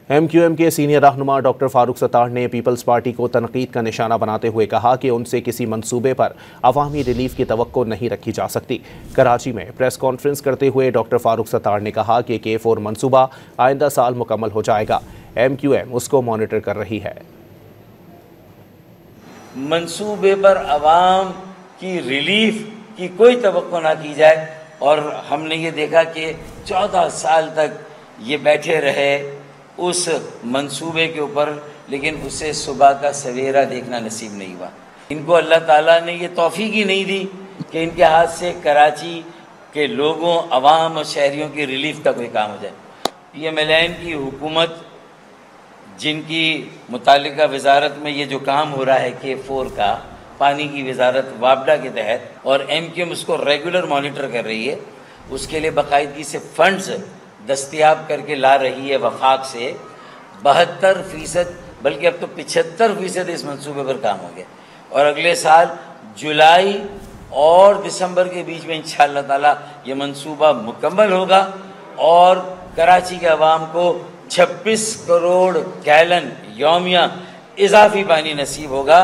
M Q M کے senior رہنما doctor Farooq Sattar نے پیپلز پارٹی کو تنقید کا نشانہ بناتے ہوئے کہا کہ ان سے کسی منصوبے پر عوامی ریلیف کی توقع نہیں رکھی جا سکتی۔ کراچی میں پریس کانفرنس کرتے ہوئے ڈاکٹر فاروق ستار نے کہا کہ K4 منصوبہ آئندہ سال مکمل ہو جائے گا۔ ایم کیو ایم اس کو مانیٹر کر رہی ہے۔ منصوبے پر عوام کی ریلیف کی کوئی توقع نہ کی جائے، اور ہم نے یہ دیکھا کہ 14 سال تک یہ بیٹھے رہے اس منصوبے کے اوپر، لیکن اسے صبح کا سویرا دیکھنا نصیب نہیں ہوا۔ ان کو اللہ تعالیٰ نے یہ توفیق ہی نہیں دی کہ ان کے ہاتھ سے کراچی کے لوگوں، عوام اور شہریوں کی ریلیف کا کوئی کام ہو جائے۔ PMLN کی حکومت، جن کی متعلقہ وزارت میں یہ جو کام ہو رہا ہے K4 کا، پانی کی وزارت وابڈا کے تحت، اور MQM اس کو ریگولر مانیٹر کر رہی ہے، اس کے لیے باقاعدگی سے فنڈز دستیاب کر کے لا رہی ہے وفاق سے۔ 72% بلکہ اب تو 75% اس منصوبے پر کام ہو گیا، اور اگلے سال جولائی اور دسمبر کے بیچ میں انشاءاللہ تعالی یہ منصوبہ مکمل ہوگا، اور کراچی کے عوام کو 26 کروڑ گیلن یومیہ اضافی پانی نصیب ہوگا۔